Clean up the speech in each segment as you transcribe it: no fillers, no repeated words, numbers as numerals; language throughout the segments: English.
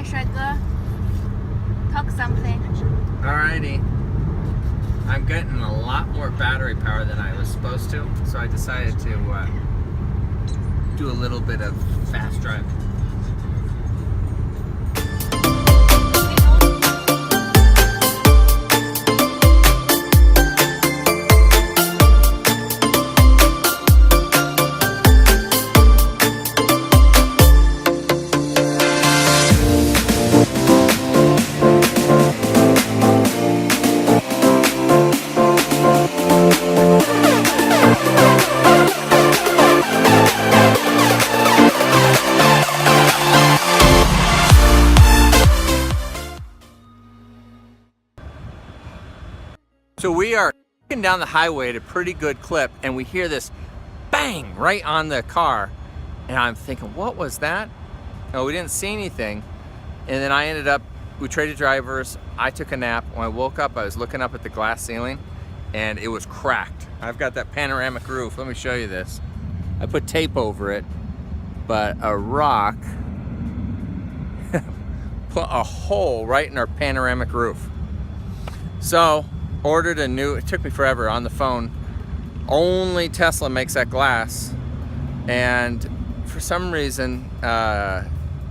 帅哥 talk something. Alrighty. I'm getting a lot more battery power than I was supposed to, so I decided to do a little bit of fast driving. So we are down the highway at a pretty good clip, and we hear this bang right on the car, and I'm thinking, what was that? No, we didn't see anything. And then we traded drivers. I took a nap. When I woke up, I was looking up at the glass ceiling, and it was cracked. I've got that panoramic roof. Let me show you this. I put tape over it, but a rock put a hole right in our panoramic roof. So ordered a new, it took me forever on the phone. Only Tesla makes that glass, and for some reason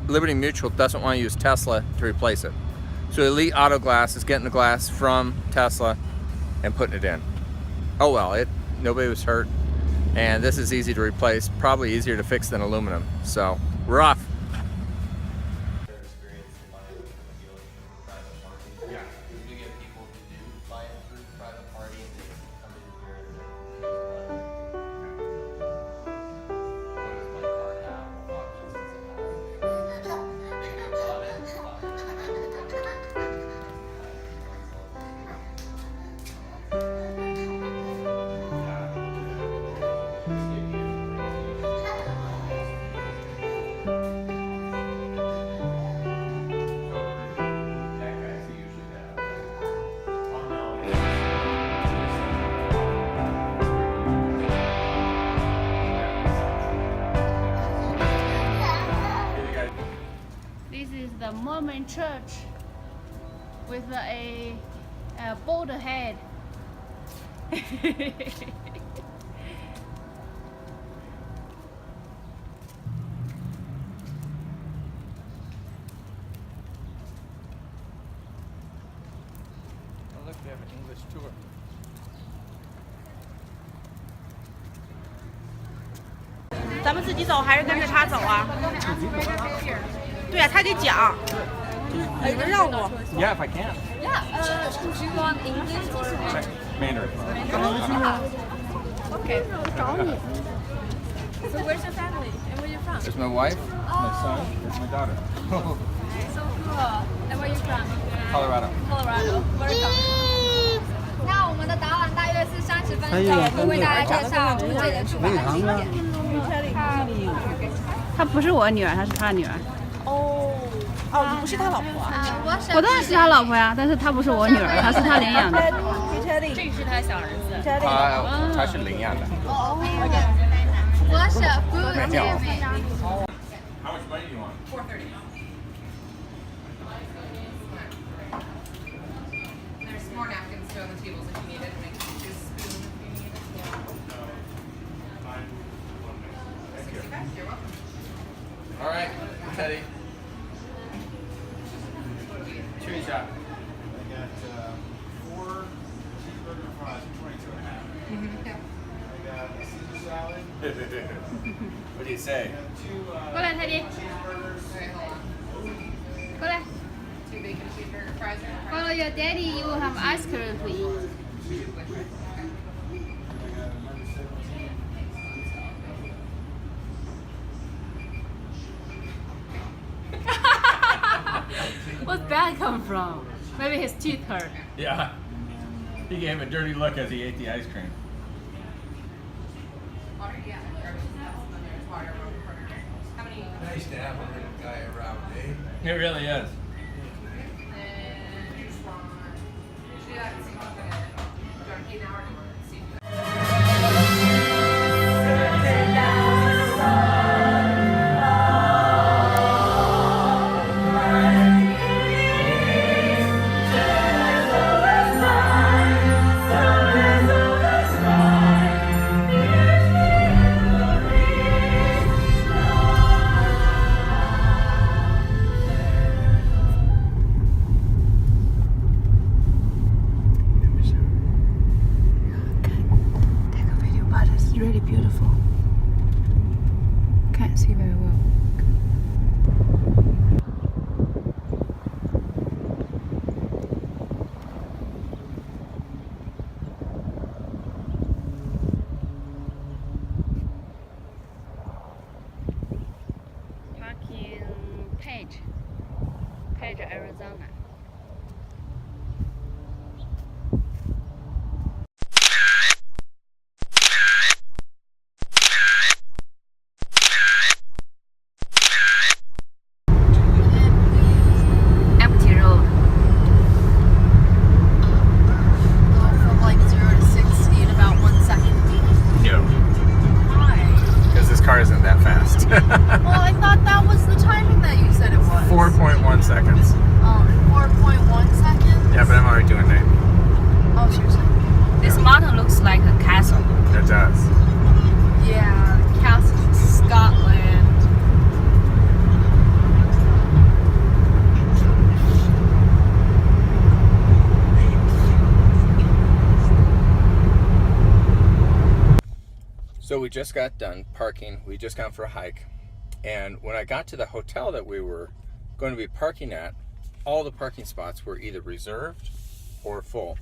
Liberty Mutual doesn't want to use Tesla to replace it. So Elite Auto Glass is getting the glass from Tesla and putting it in. Oh well, nobody was hurt, and this is easy to replace, probably easier to fix than aluminum. So we're off. This is the Mormon church with a bald head. Oh, look, we have an English tour. 咱们自己走还是跟着他走啊？对呀、他得讲，有个让路。 Yeah, if I can. Yeah, do you want English or Mandarin. okay? So where's your family and where you from? There's my wife, my son, there's my daughter. So cool. And where you from? Colorado. Colorado. Welcome. 那我们的导览大约是30分钟，会为大家介绍这里的出版的景点。她不是我女儿，她是他女儿。哦，你不是他老婆啊？我当然是他老婆呀，但是她不是我女儿，她是他领养的。这是他小儿子。他是领养的。我是 Blue How Jimmy。 much money do you want? 430. There's more napkins still on the tables if you need it. Make just spoon if you need it. 65. You're welcome. All right, Teddy. Chewy shot. I got 4 cheeseburger fries for 22.5. Yeah. I got a Caesar salad. What do you say? 2过来，泰迪， cheeseburgers. Okay, hold on. 过来。 2 bacon cheeseburger fries. Follow your daddy, you will have ice cream to eat. I got another 17. Where's that come from? Maybe his teeth hurt. Yeah. He gave him a dirty look as he ate the ice cream. Water, yeah. There's water. How many? Nice to have a little guy around, eh? It really is. And you just want. Usually I can see what's in it. Do you want 8 hours or see? Bye. Can't see very well. Parking Page, Arizona. Empty road. From like 0 to 60 in about 1 second. No, Why? because this car isn't that fast. Well, I thought that was the timing that you said it was. 4.1 seconds. 4.1 seconds? Yeah, but I'm already doing 90. Oh, seriously? This mountain looks like a castle. It does. Yeah, Castle, Scotland. So we just got done parking. We just gone for a hike. And when I got to the hotel that we were going to be parking at, all the parking spots were either reserved or full.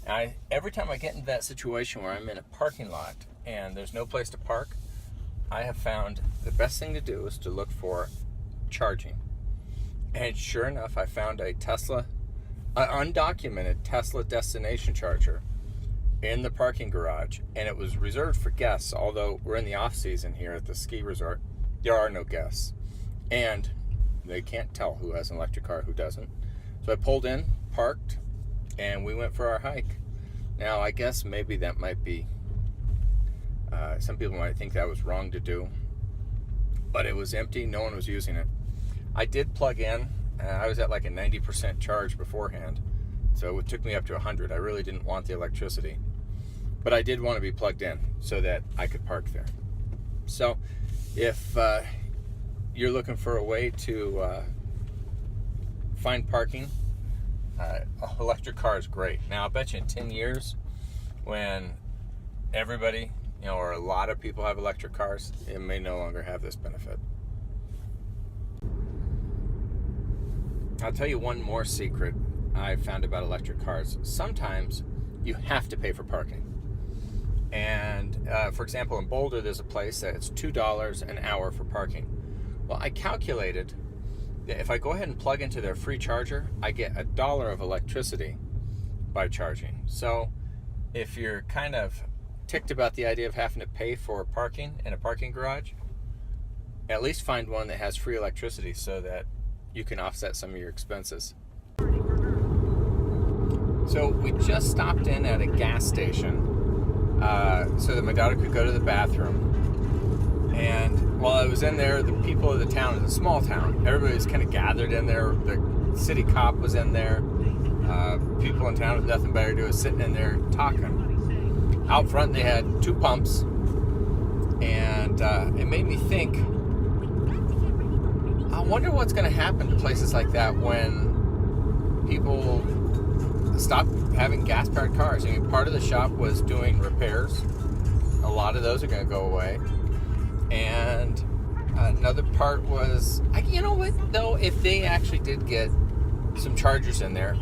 And every time I get into that situation where I'm in a parking lot and there's no place to park, I have found the best thing to do is to look for charging. And sure enough, I found a Tesla, an undocumented Tesla destination charger in the parking garage, and it was reserved for guests. Although we're in the off season here at the ski resort, there are no guests, and they can't tell who has an electric car, who doesn't. So I pulled in, parked, and we went for our hike. Now, I guess maybe that might be, some people might think that was wrong to do, but it was empty. No one was using it. I did plug in. I was at like a 90% charge beforehand, so it took me up to 100. I really didn't want the electricity, but I did want to be plugged in so that I could park there. So if you're looking for a way to find parking, electric car is great. Now, I bet you in 10 years, when everybody, or a lot of people have electric cars, it may no longer have this benefit. I'll tell you one more secret I found about electric cars. Sometimes you have to pay for parking. And for example, in Boulder, there's a place that it's $2 an hour for parking. Well, I calculated that if I go ahead and plug into their free charger, I get $1 of electricity by charging. So if you're kind of ticked about the idea of having to pay for parking in a parking garage, at least find one that has free electricity so that you can offset some of your expenses. So we just stopped in at a gas station so that my daughter could go to the bathroom. And while I was in there, the people of the town, it's a small town, everybody was kind of gathered in there. The city cop was in there. People in town with nothing better to do was sitting in there talking. Out front they had 2 pumps, and it made me think, I wonder what's going to happen to places like that when people stop having gas-powered cars. I mean, part of the shop was doing repairs. A lot of those are going to go away. And another part was, you know what, though, if they actually did get some chargers in there,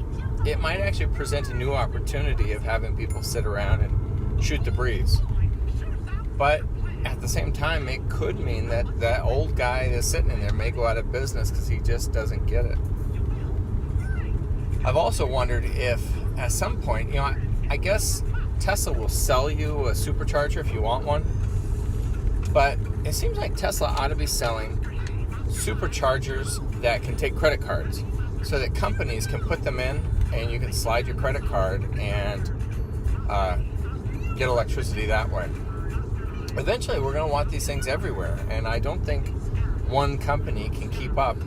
it might actually present a new opportunity of having people sit around and shoot the breeze. But at the same time, it could mean that that old guy that's sitting in there may go out of business because he just doesn't get it. I've also wondered if at some point, I guess Tesla will sell you a supercharger if you want one, but it seems like Tesla ought to be selling superchargers that can take credit cards so that companies can put them in and you can slide your credit card and get electricity that way. Eventually, we're going to want these things everywhere, and I don't think one company can keep up.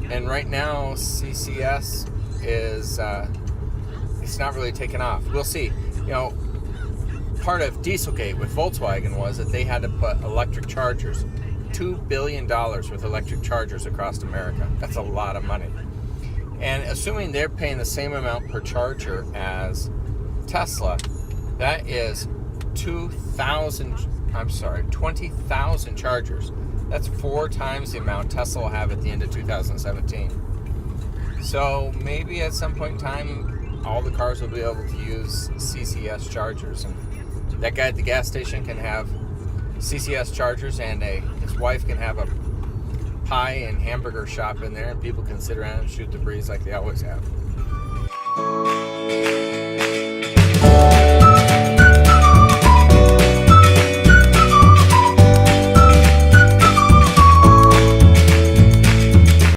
And right now, CCS is it's not really taken off. We'll see. Part of Dieselgate with Volkswagen was that they had to put electric chargers, $2 billion with electric chargers across America. That's a lot of money. And assuming they're paying the same amount per charger as Tesla, that is 2,000 I'm sorry, 20,000 chargers. That's 4 times the amount Tesla will have at the end of 2017. So maybe at some point in time, all the cars will be able to use CCS chargers, and that guy at the gas station can have CCS chargers, and his wife can have a pie and hamburger shop in there, and people can sit around and shoot the breeze like they always have.